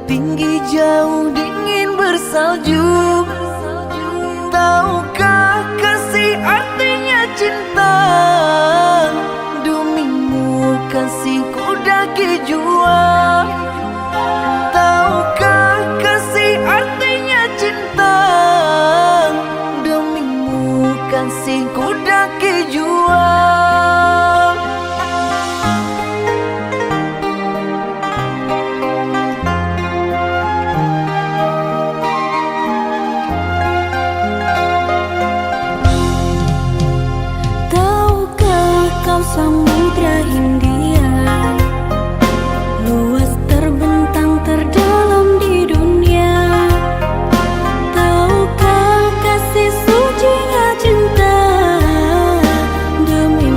tinggi jauh dingin bersalju. Tahukah kasih artinya cinta? Demimu kasihku daki jua. Tahukah kasih artinya cinta? Demimu kasihku daki jua. Samudra Hindia luas terbentang terdalam di dunia. Tahukah kasih sucinya cinta? Demi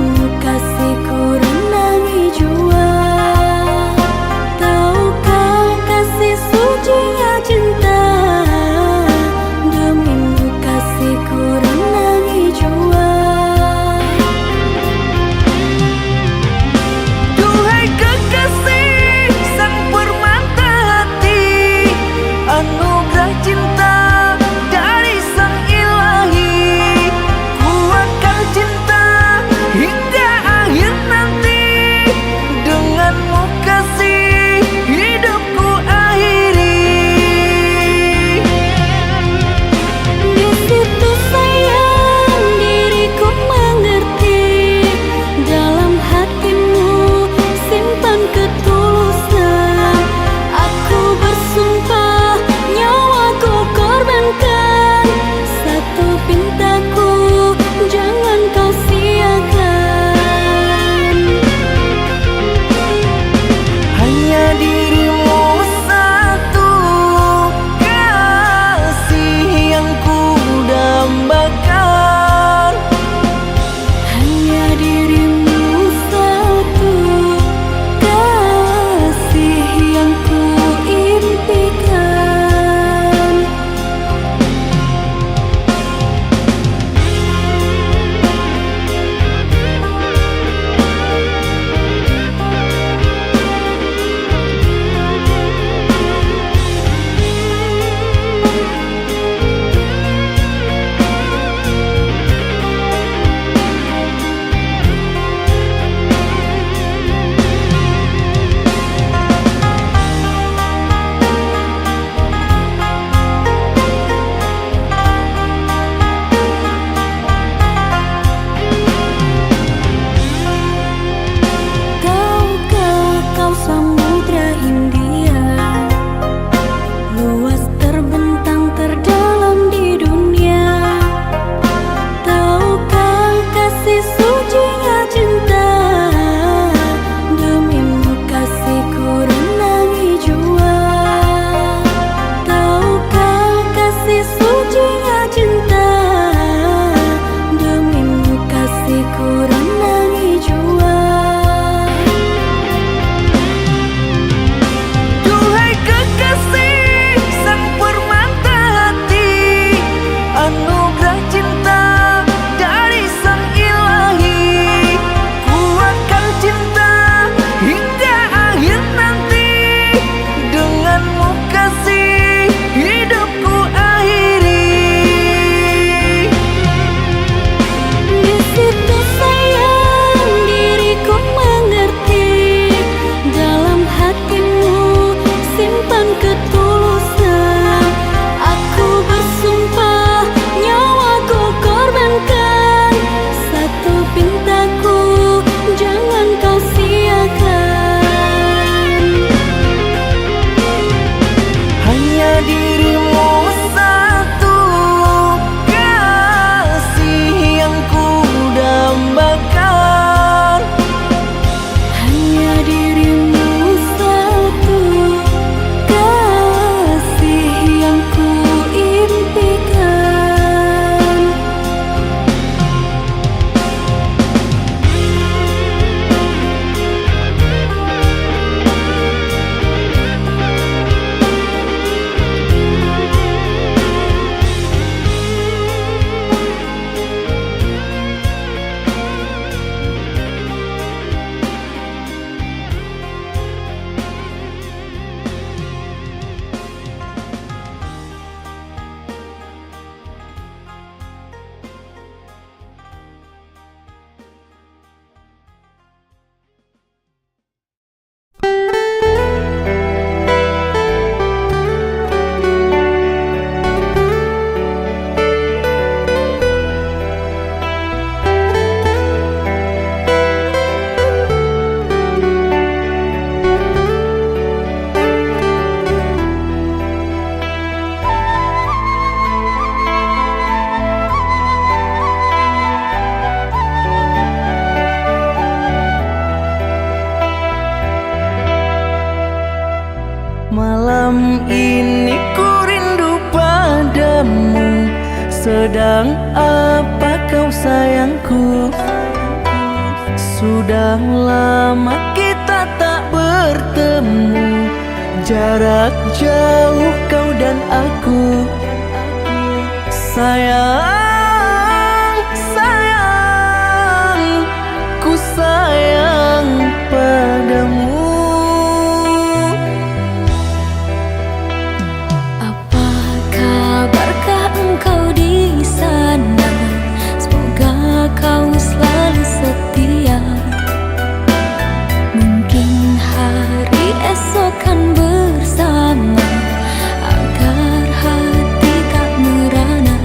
Sedang apa kau sayangku? Sudah lama kita tak bertemu, jarak jauh kau dan aku. Sayang, sayang, ku sayang padamu. Apa kabarkah engkau di sana? Semoga kau selalu setia. Mungkin hari esok kan bersama, agar hati tak merana.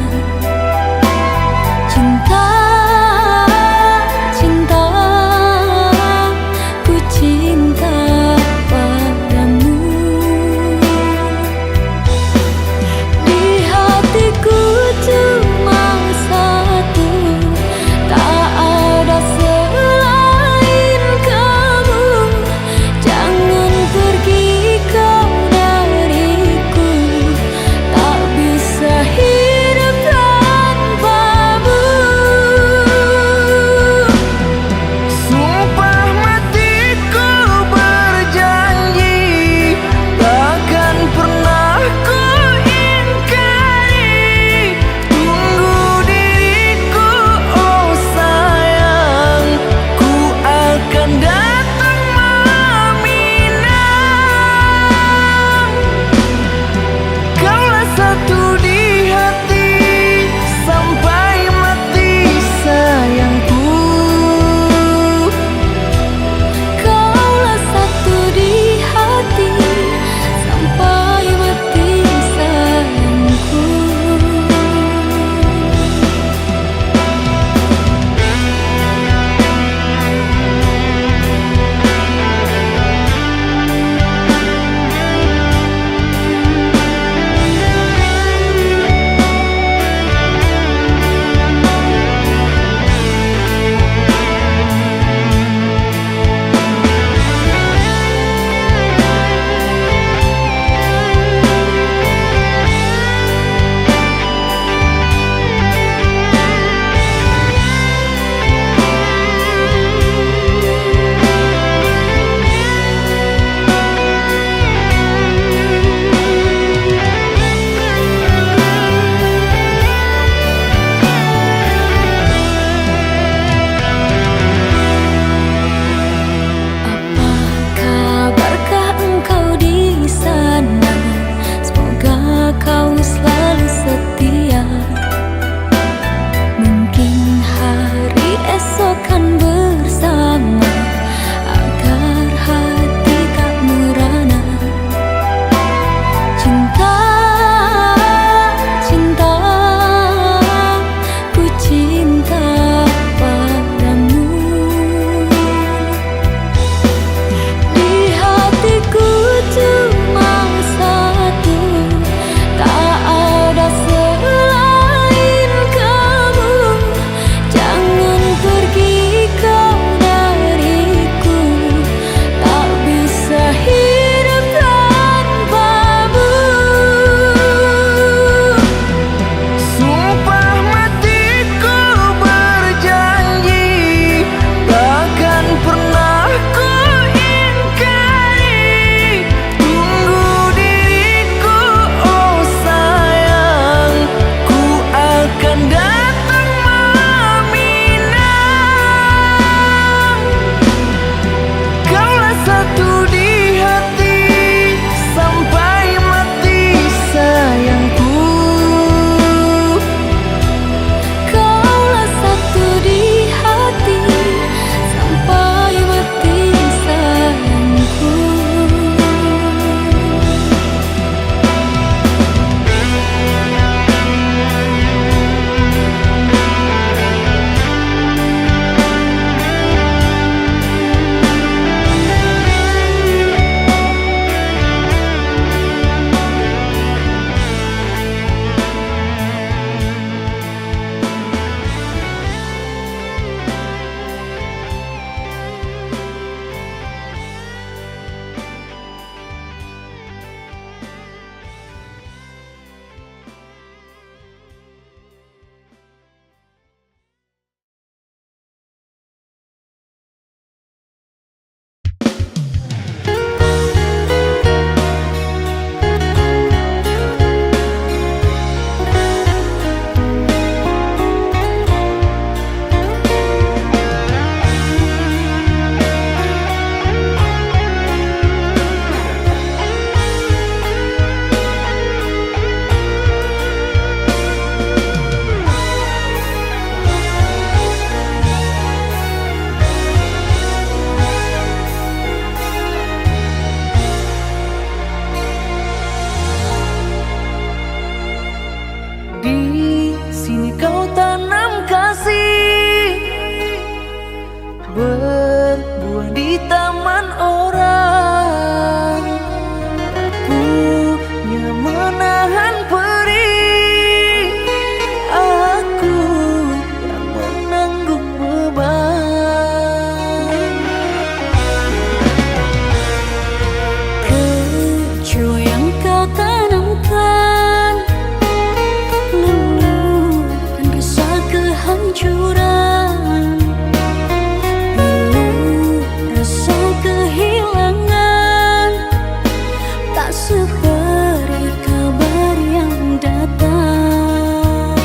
kehancuran. Bila rasa kehilangan tak seberi kabar yang datang.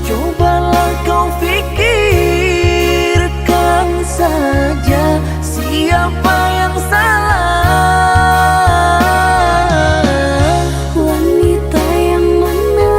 Cobalah kau fikirkan saja siapa yang salah. Wanita yang mana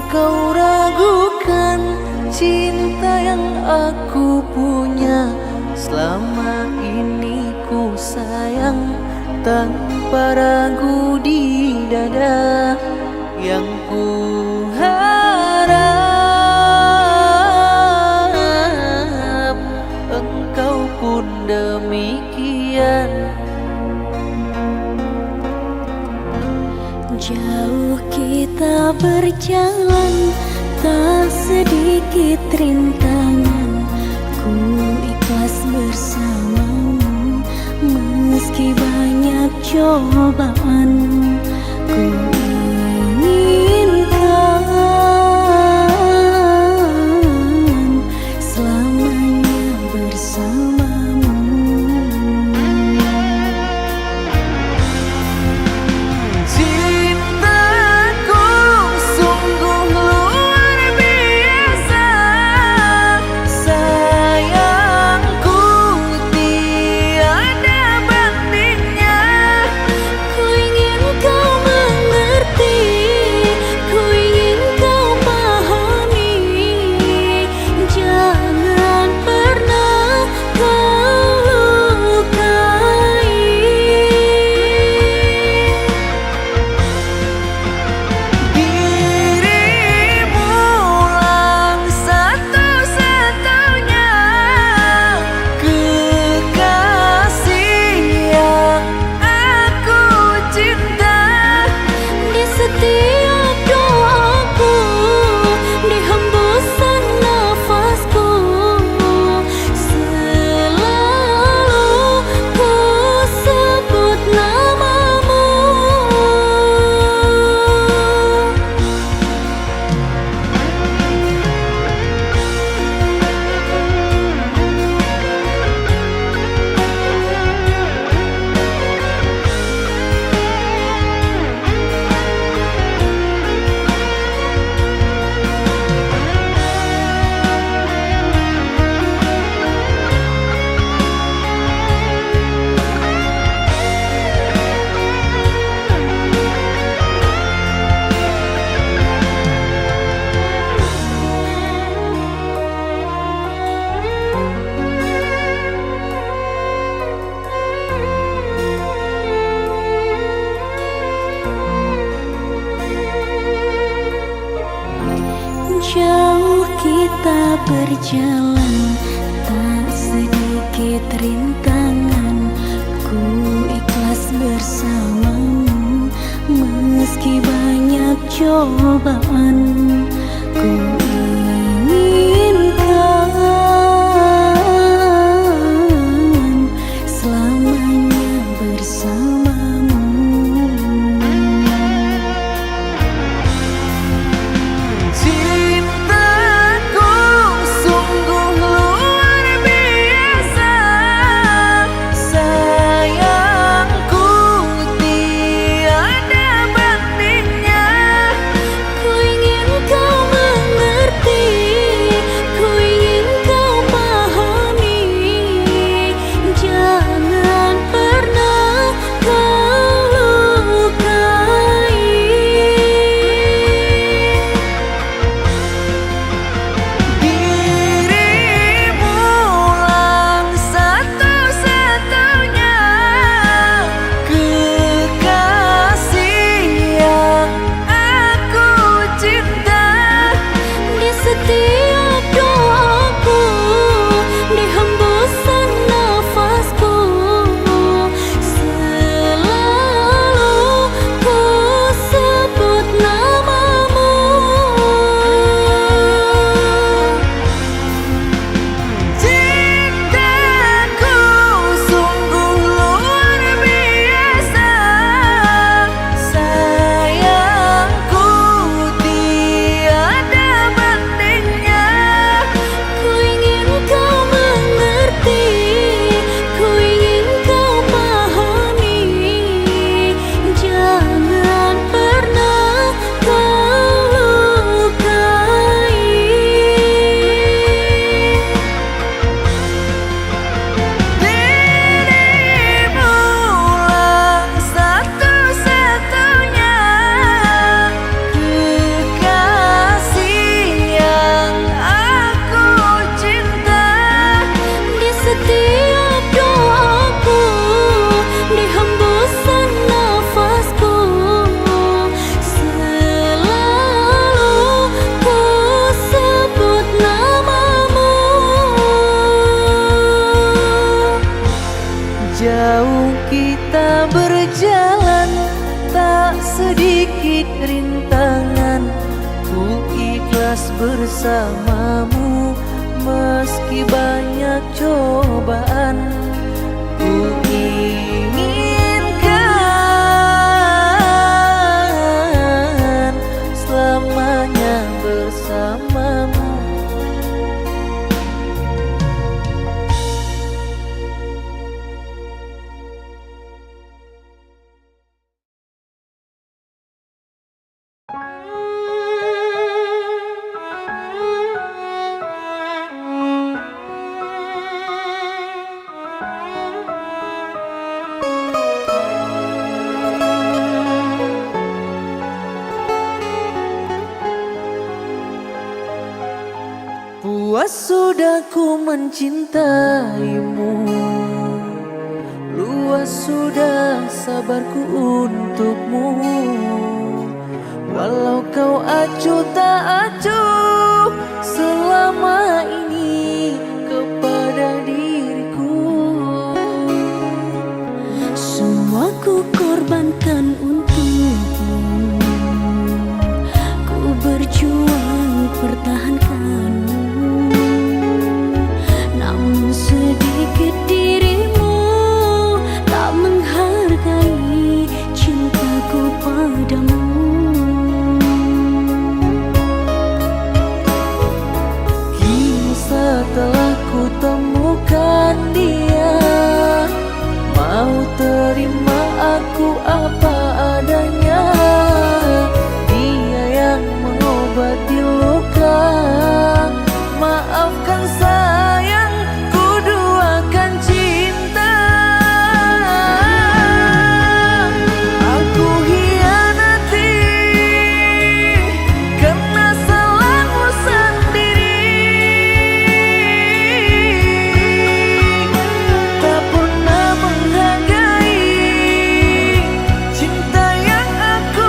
engkau ragukan cinta yang aku punya. Selama ini ku sayang tanpa ragu di dada. Yang ku harap engkau pun demikian. Jauh kita berjalan, tak sedikit rintangan. Ku ikhlas bersamamu, meski banyak cobaan. Ku inginkan selamanya bersamamu. Cintaku sungguh luar biasa, sayangku tiada bandingnya. Ku ingin kau mengerti, ku ingin kau pahami. Jangan pernah kau lukai. Dirimulah satu-satunya kekasih yang aku cinta. Di setiap doaku, di hembusan nafasku, selalu ku sebut namamu. Jauh kita berjalan, tak sedikit rintangan. Ku ikhlas bersamamu, meski banyak cobaan. Ku inginkan selamanya bersamamu. Cintaku sungguh luar biasa, sayangku tiada bandingnya. Ku ingin bersamamu. Meski banyak cobaan, ku inginkan selamanya bersamamu. Puas sudah ku mencintaimu, luas sudah sabarku untukmu. Walau kau acuh tak acuh selama ini kepada diriku. Semua ku korbankan untukmu, ku berjuang pertahankanmu. Namun sedikit dirimu tak menghargai cintaku padamu. Kini setelah ku temukan dia, mau terima aku apa adanya. Dia yang mengobati luka. Maafkan sayang, ku duakan cinta. Aku hianati karena salahmu sendiri. Tak pernah menghargai cinta yang aku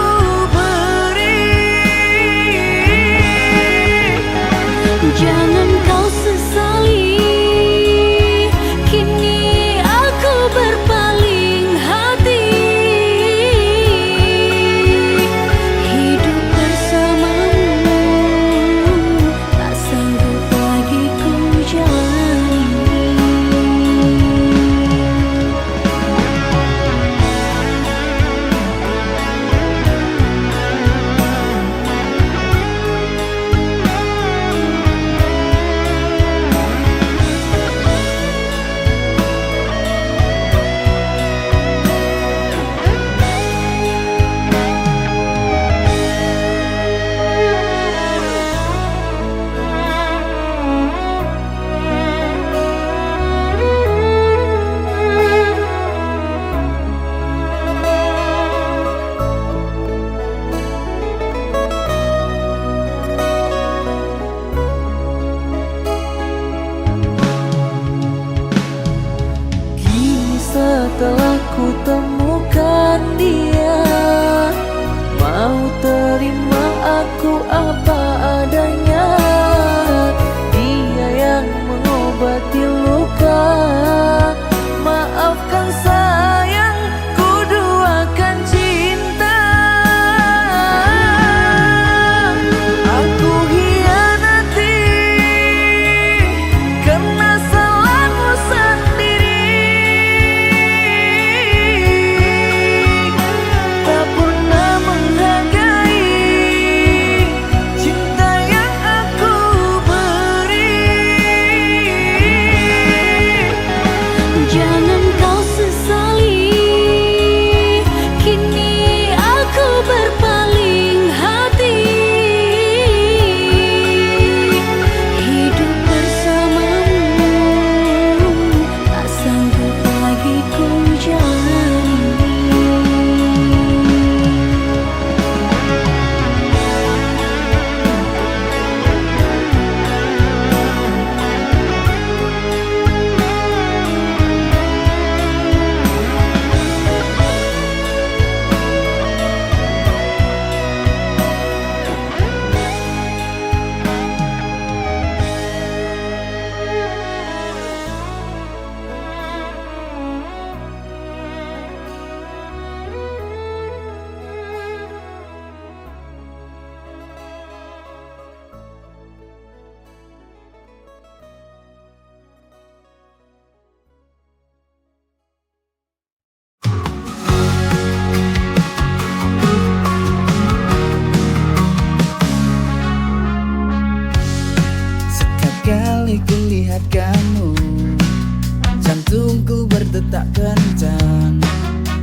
detak kencang,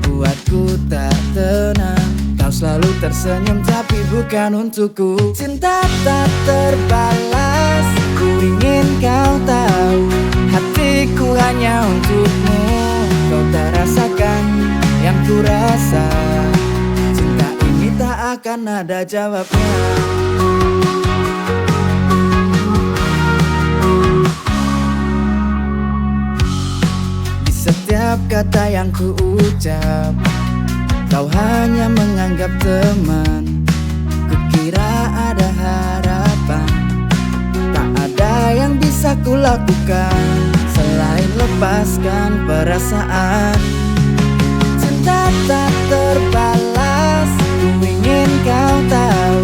buatku tak tenang. Kau selalu tersenyum tapi bukan untukku. Cinta tak terbalas, ku ingin kau tahu, hatiku hanya untukmu. Kau tak rasakan yang ku rasa, cinta ini tak akan ada jawabnya. Di setiap kata yang ku ucap, kau hanya menganggap teman. Kukira ada harapan, tak ada yang bisa kulakukan selain lepaskan perasaan. Cinta tak terbalas, ku ingin kau tahu,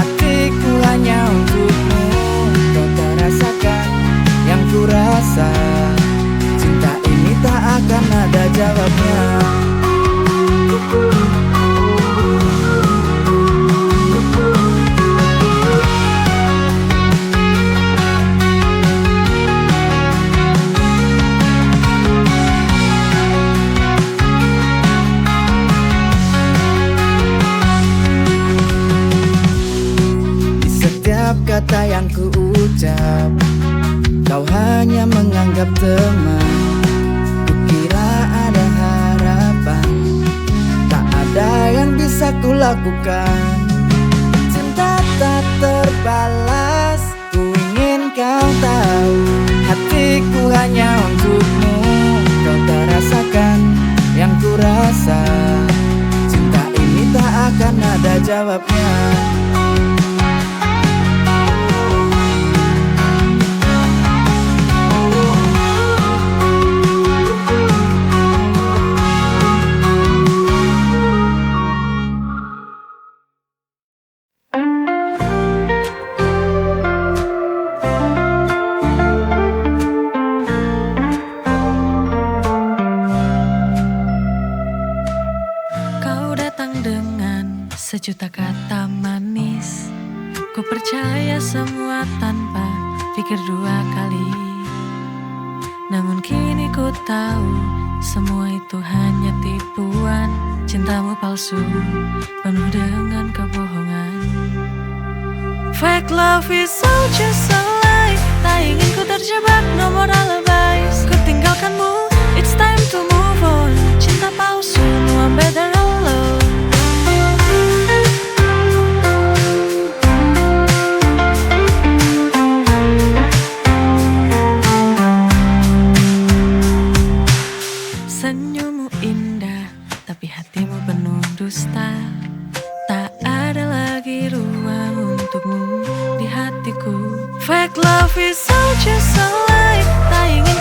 hatiku hanya untukmu. Kau tak rasakan yang ku rasa, cinta ini tak akan ada jawabnya. Di setiap kata yang ku ucap, kau hanya menganggap teman. Kukira ada harapan, tak ada yang bisa kulakukan. Cinta tak terbalas, ku ingin kau tahu, hatiku hanya untukmu. Kau tak rasakan yang ku rasa, cinta ini tak akan ada jawabnya. Sejuta kata manis, ku percaya semua tanpa pikir dua kali. Namun kini ku tahu semua itu hanya tipuan. Cintamu palsu, penuh dengan kebohongan. Fake love is all just a lie. Tak ingin ku terjebak nomor alibis. Ku tinggalkanmu, it's time to move on. Cinta palsu, no I'm better alone. Senyummu indah, tapi hatimu penuh dusta. Tak ada lagi ruang untukmu di hatiku. Fake love is all just a lie. Tak ingin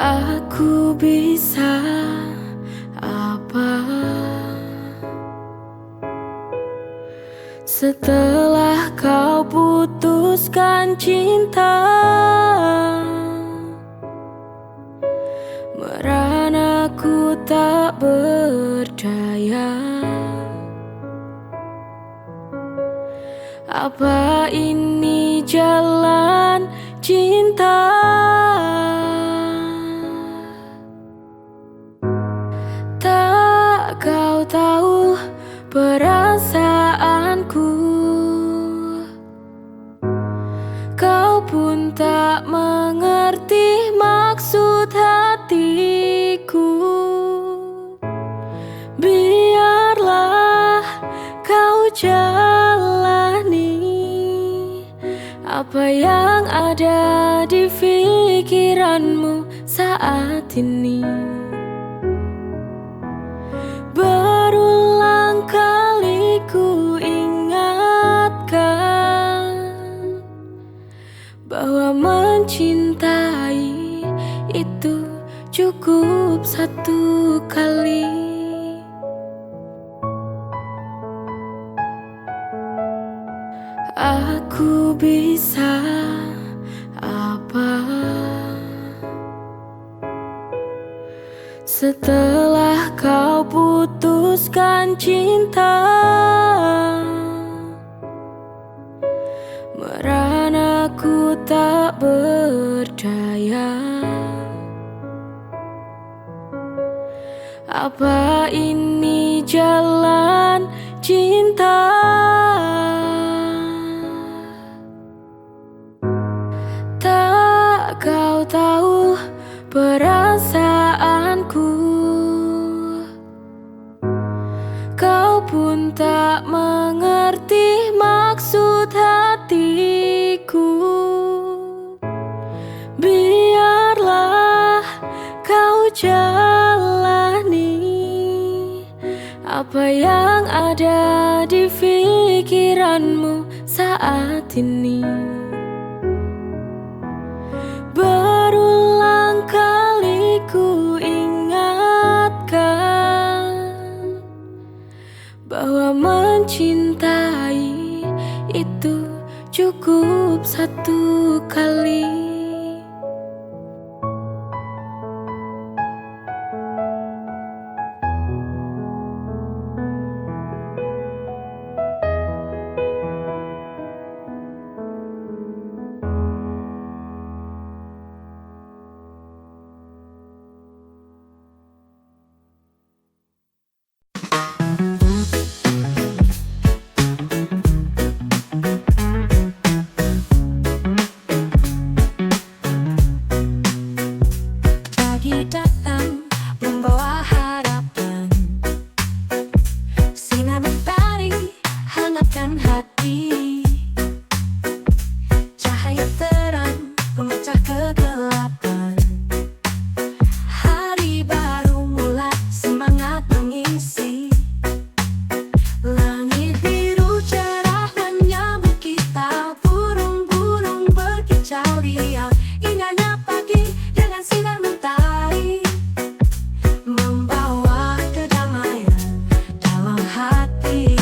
Aku bisa apa setelah kau putuskan cinta? Merana ku tak berdaya. Apa ini jalan cinta? Tak kau tahu perasaanku, kau pun tak mengerti maksud hatiku. Biarlah kau jalani apa yang ada di pikiranmu saat ini. Berulang kali ku ingatkan bahwa mencintai itu cukup satu kali. Aku bisa apa setelah kau putuskan cinta? Merana ku tak berdaya. Apa ini jalan cinta? Tak kau tahu perasaanku, kau pun tak mengerti maksud hatiku. Biarlah kau jalani apa yang ada di pikiranmu saat ini. Berulang kali ku ingatkan bahwa mencintai itu cukup satu kali. Pagi datang membawa harapan, sinar mentari hangatkan hati, cahaya terang memecah kegelapan. Hari baru mulai, semangat mengisi. Langit biru cerah menyambut kita, burung-burung berkicau riang. Indahnya pagi dengan sinar mentari membawa kedamaian dalam hati.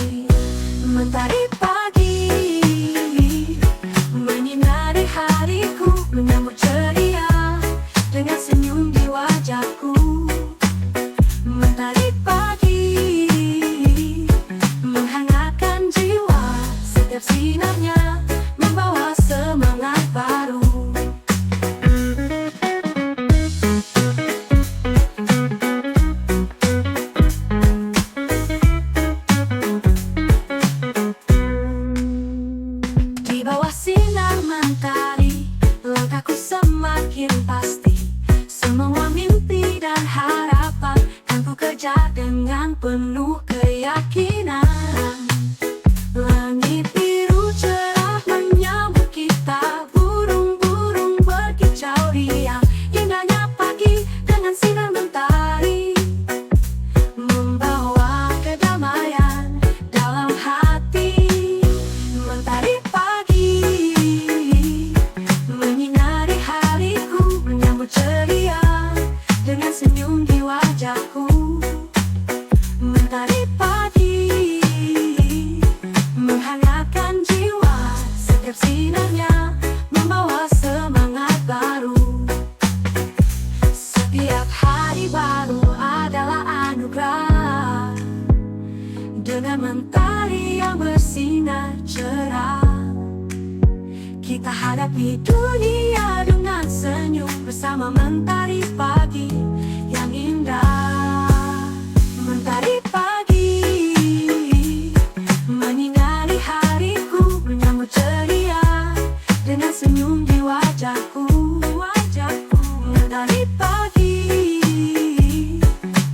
Mentari pagi menyinari hariku, menyambut ceria dengan senyum di wajahku. Mentari pagi menghangatkan jiwa, setiap sinarnya membawa semangat baru. Di bawah sinar mentari, langkahku semakin pasti. Semua mimpi dan harapan kan ku kejar dengan penuh keyakinan. Langit biru cerah menyambut kita, burung-burung berkicau riang. Indahnya pagi dengan sinar mentari membawa kedamaian dalam hati. Mentari pagi menyinari hariku, menyambut ceria Kita hadapi dunia dengan senyum bersama mentari pagi yang indah. Mentari pagi menyinari hariku, menyambut ceria dengan senyum di wajahku. Mentari pagi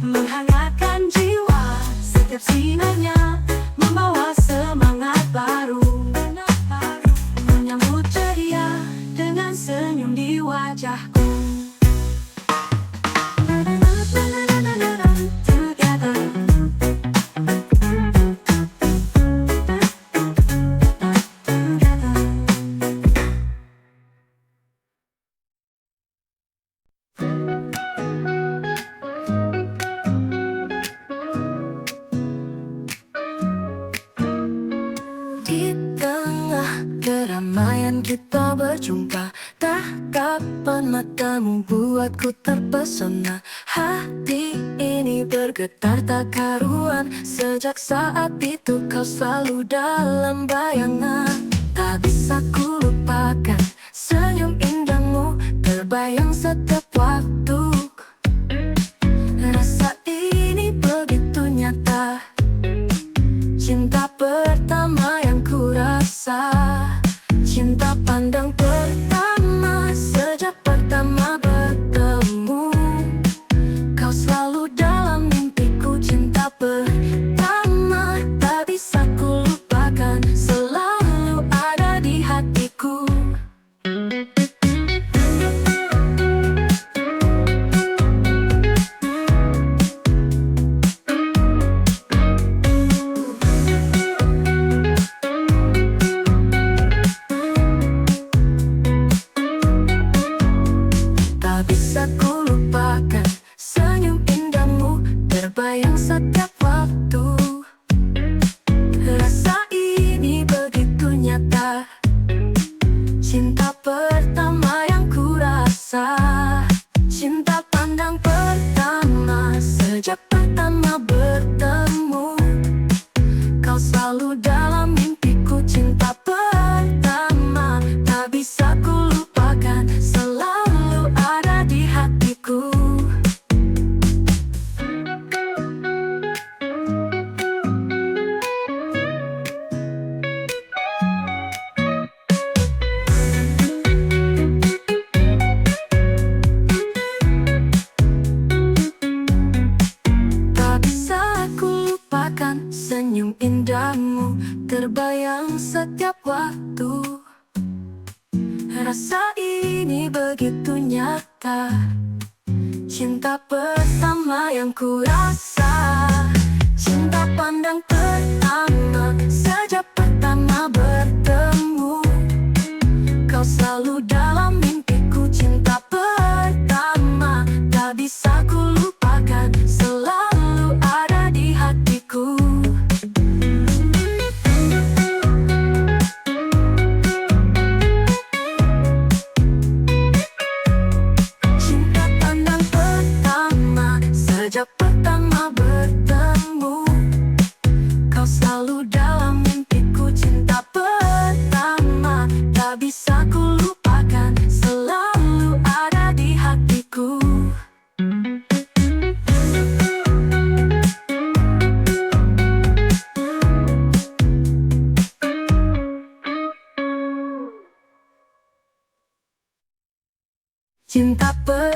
menghangatkan jiwa, setiap sinarnya membawa semangat baru. Menyambut ceria dengan senyum di wajahku. Together. Di tengah keramaian kita berjumpa, tak kapan matamu buatku terpesona. Hati ini bergetar tak karuan, sejak saat itu kau selalu dalam bayangan. Tak bisa ku lupakan senyum indahmu, terbayang setiap waktu. Rasa ini begitu nyata, cinta pertama yang ku rasa. Cinta pandang pertama, sejak pertama bertemu. Kau selalu dalam mimpiku, cinta pertama tak bisa ku lupakan, selalu ada di hatiku. Tak bisa ku lupakan senyum indahmu, terbayang setiap waktu. Rasa ini begitu nyata, cinta pertama yang ku rasa. Cinta pandang pertama, sejak pertama bertemu. Kau selalu dalam mimpiku, cinta pertama tak bisa ku lupakan, selalu ada di hatiku. Tak bisa ku lupakan senyum indahmu, terbayang setiap waktu. Rasa ini begitu nyata, cinta pertama yang ku rasa. Cinta pandang pertama, sejak pertama bertemu. Kau selalu dalam mimpiku, cinta pertama tak bisa ku lupakan, selalu ada di hatiku. Cinta pandang pertama, sejak pertama bertemu. Kau selalu dalam mimpiku, cinta pertama tak bisa ku lupakan, selalu ada di hatiku. Cinta per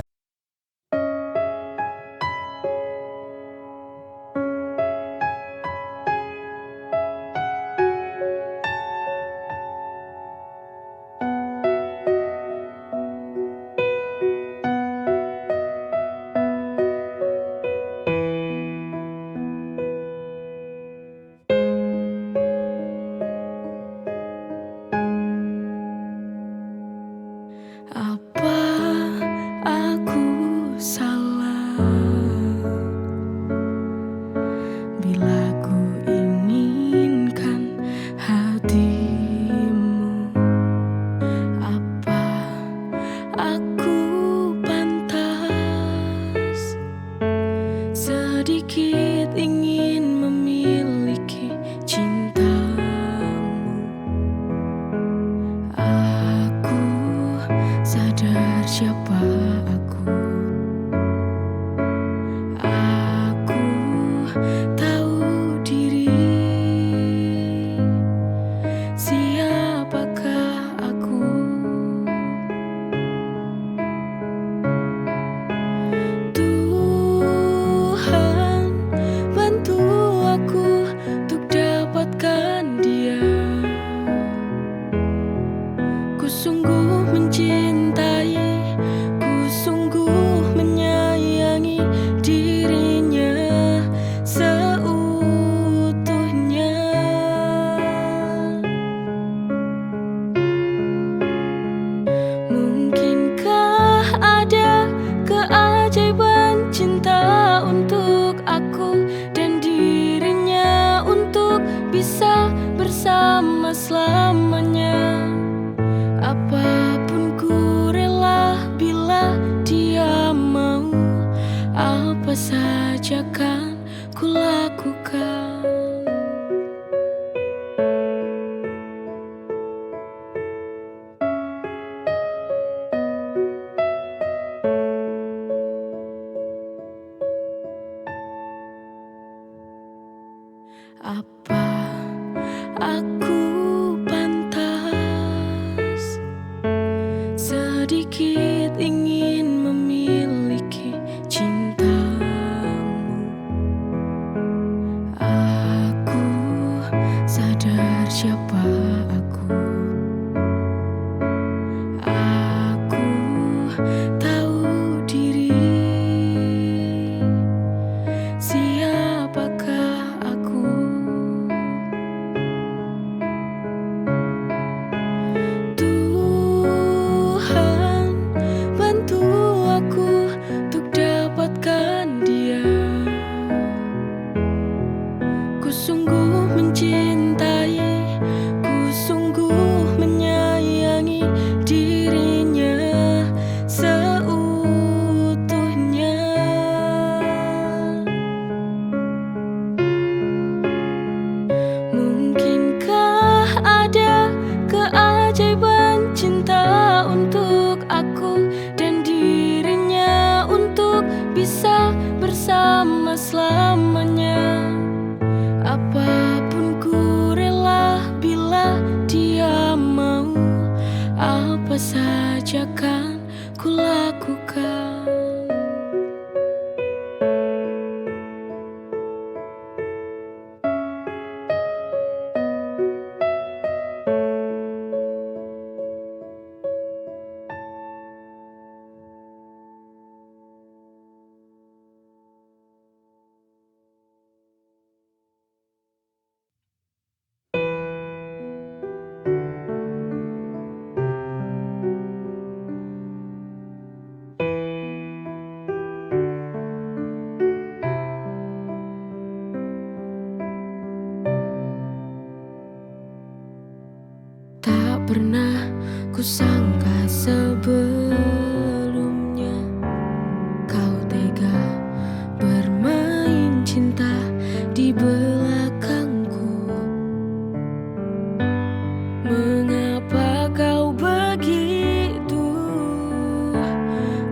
Apa aku siapa aku. Aku tahu diri. Siapakah aku? Tuhan, bantu aku untuk dapatkan Dia. Ku sungguh mencintai, ku sungguh menyayangi dirinya seutuhnya. Mungkinkah ada keajaiban cinta untuk aku dan dirinya untuk bisa bersama selamanya. Apapun ku rela bila Dia mau, apa saja kan ku lakukan. Apa aku pantas sedikit ingin memiliki cintamu? Aku sadar siapa aku. Aku tahu diri. Siapakah aku? Tuhan, bantu aku untuk dapatkan Dia. Ku sungguh mencintai, ku sungguh menyayangi dirinya seutuhnya. Mungkinkah ada keajaiban cinta untuk aku dan dirinya untuk bisa bersama selamanya. Apapun ku rela bila Dia mau, apa saja kan ku lakukan. Tak pernah kusangka sebelumnya kau tega bermain cinta di belakangku. Mengapa kau begitu?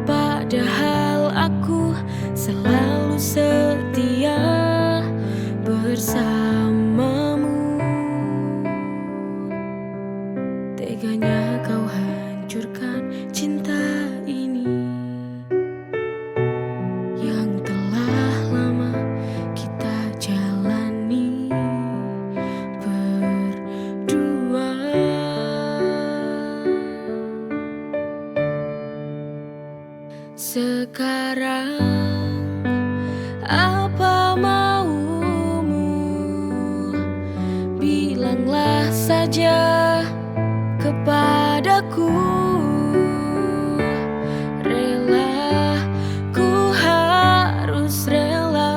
Padahal aku selalu setia bersamamu. Teganya kau hancurkan cinta ini yang telah lama kita jalani berdua. Sekarang apa maumu? Bilanglah saja kepadaku. Rela, ku harus rela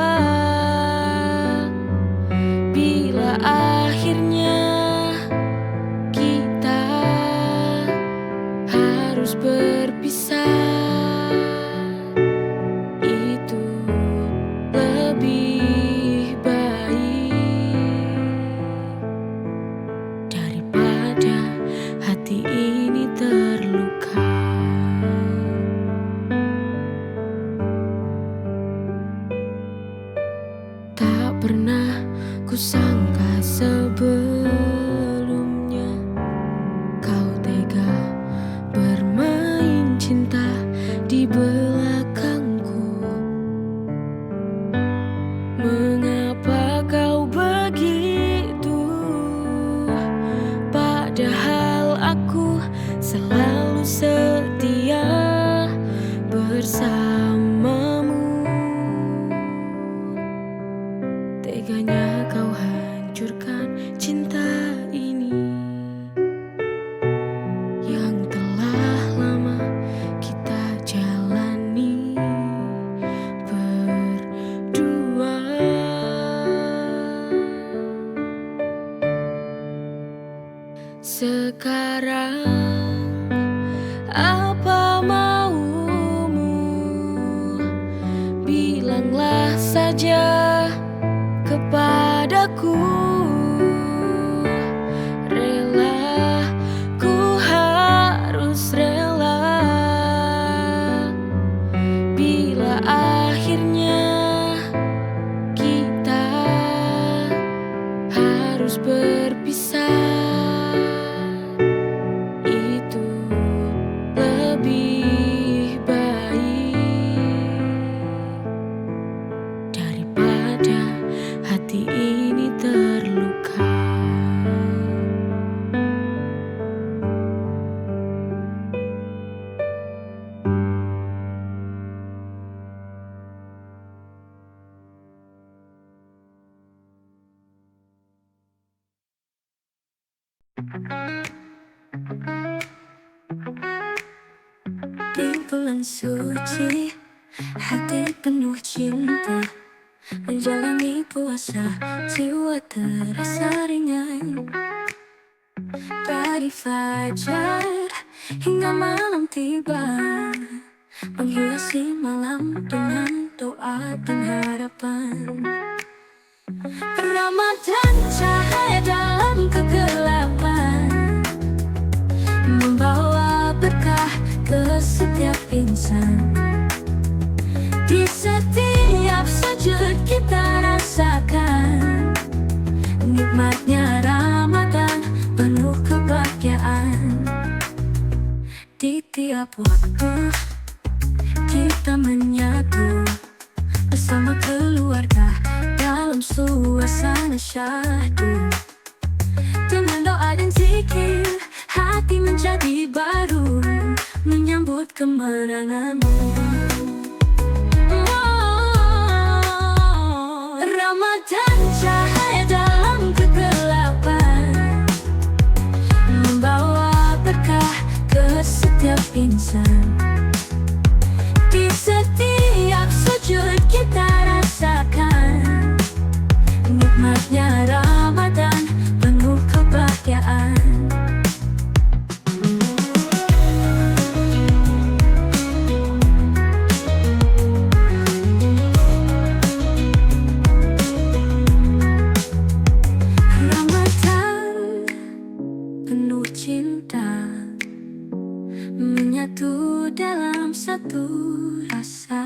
bila akhirnya kita harus berpisah. Itu lebih baik daripada hati ini Sekarang apa maumu? Bilanglah saja kepadaku. Rela, ku harus rela. Bila akhirnya kita harus berpisah, itu lebih baik daripada hati ini terluka. Di bulan suci, hati penuh cinta, menjalani puasa, jiwa terasa ringan. Dari fajar hingga malam tiba, menghiasi malam dengan doa dan harapan. Ramadan cahaya dalam kegelapan, membawa berkah ke setiap insan. Di setiap sujud kita rasakan nikmatnya Ramadan, penuh kebahagiaan. Di tiap waktu kita menyatu bersama keluarga dalam suasana syahdu. Dengan doa dan zikir, hati menjadi baru, menyambut kemenanganmu. Ramadan cahaya dalam kegelapan, membawa berkah ke setiap insan. Di setiap sujud kita rasakan nikmatnya Ramadan, penuh kebahagiaan. Ramadan penuh cinta, menyatu dalam satu rasa.